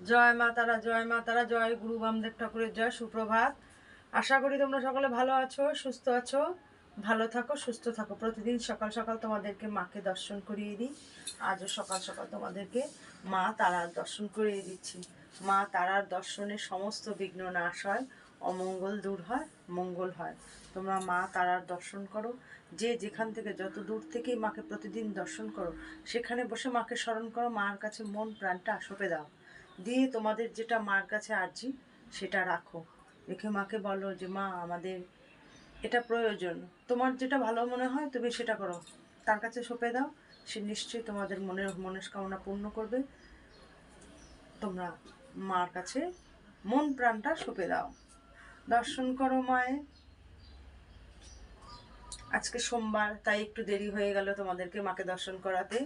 জয় মা তারা, জয় মা তারা, জয় গুরু বামদেব ঠাকুরের জয়। সুপ্রভাত। আশা করি তোমরা সকলে ভালো আছো, সুস্থ আছো। ভালো থাকো, সুস্থ থাকো। প্রতিদিন সকাল সকাল তোমাদেরকে মাকে দর্শন করিয়ে দিই। আজও সকাল সকাল তোমাদেরকে মা তারার দর্শন করিয়ে দিচ্ছি। মা তারার দর্শনে সমস্ত বিঘ্ন নাশ হয়, অমঙ্গল দূর হয়, মঙ্গল হয়। তোমরা মা তারার দর্শন করো। যে যেখান থেকে যত দূর থেকেই মাকে প্রতিদিন দর্শন করো, সেখানে বসে মাকে স্মরণ করো। মার কাছে মন প্রাণটা সঁপে দাও। দিয়ে তোমাদের যেটা মার কাছে আর্জি সেটা রাখো। রেখে মাকে বলো যে মা, আমাদের এটা প্রয়োজন, তোমার যেটা ভালো মনে হয় তুমি সেটা করো। তার কাছে সঁপে দাও। সে নিশ্চয়ই তোমাদের মনের মনস্কামনা পূর্ণ করবে। তোমরা মার কাছে মন প্রাণটা সঁপে দাও, দর্শন করো মায়ের। আজকে সোমবার, তাই একটু দেরি হয়ে গেল তোমাদেরকে মাকে দর্শন করাতে।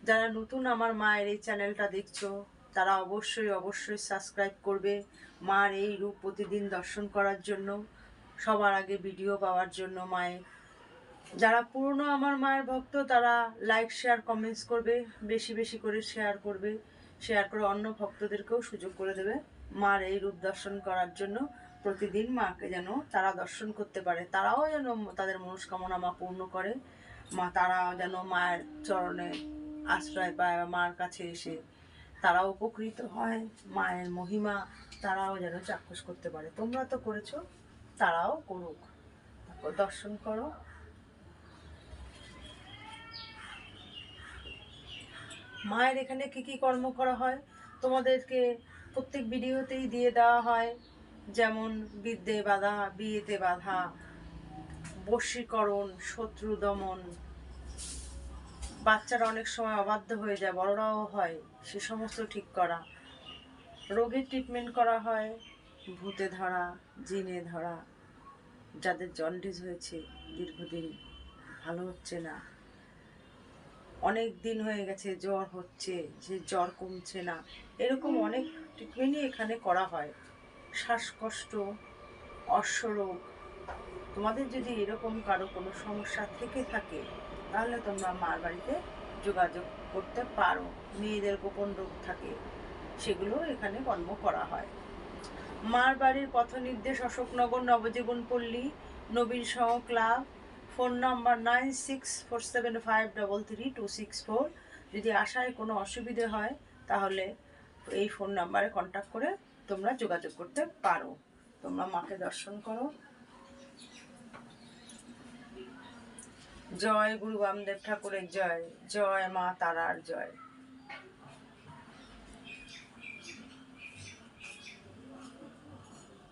যারা নতুন আমার মায়ের এই চ্যানেলটা দেখছো, তারা অবশ্যই অবশ্যই সাবস্ক্রাইব করবে মার এই রূপ প্রতিদিন দর্শন করার জন্য, সবার আগে ভিডিও পাওয়ার জন্য মায়ের। যারা পুরনো আমার মায়ের ভক্ত, তারা লাইক শেয়ার কমেন্টস করবে, বেশি বেশি করে শেয়ার করবে। শেয়ার করে অন্য ভক্তদেরকেও সুযোগ করে দেবে মার এই রূপ দর্শন করার জন্য। প্রতিদিন মাকে যেন তারা দর্শন করতে পারে, তারাও যেন তাদের মনস্কামনা মা পূর্ণ করে। মা তারাও যেন মায়ের চরণে আশ্রয় পায়, মার কাছে এসে তারাও উপকৃত হয়। মায়ের মহিমা তারাও যেন চাক্ষুষ করতে পারে। তোমরা তো করেছো, তারাও করুক। দর্শন করো। মায়ের এখানে কি কি কর্ম করা হয় তোমাদেরকে প্রত্যেক ভিডিওতেই দিয়ে দেওয়া হয়। যেমন বিদ্যে বাধা, বিয়েতে বাধা, বশীকরণ, শত্রু দমন, বাচ্চারা অনেক সময় অবাধ্য হয়ে যায়, বড়রাও হয়, সে সমস্ত ঠিক করা, রোগের ট্রিটমেন্ট করা হয়, ভূতে ধরা, জিনে ধরা, যাদের জন্ডিস হয়েছে দীর্ঘদিন ভালো হচ্ছে না, অনেক দিন হয়ে গেছে জ্বর হচ্ছে, যে জ্বর কমছে না, এরকম অনেক ট্রিটমেন্টই এখানে করা হয়। শ্বাসকষ্ট, অশ্বরোগ, তোমাদের যদি এরকম কারো কোনো সমস্যা থেকে থাকে, তাহলে তোমরা মার বাড়িতে যোগাযোগ করতে পারো। মেয়েদের গোপন রোগ থাকে, সেগুলো এখানে কর্ম করা হয়। মার বাড়ির পথ নির্দেশ অশোকনগর, নবজীবন পল্লী, নবীন সহ ক্লাব। Phone number 9647533264। যদি আসায় কোনো অসুবিধে হয়, তাহলে এই ফোন নাম্বারে কন্ট্যাক্ট করে তোমরা যোগাযোগ করতে পারো। তোমরা মাকে দর্শন করো। জয় গুরু বামদেব ঠাকুরের জয়, জয় মা তারার জয়।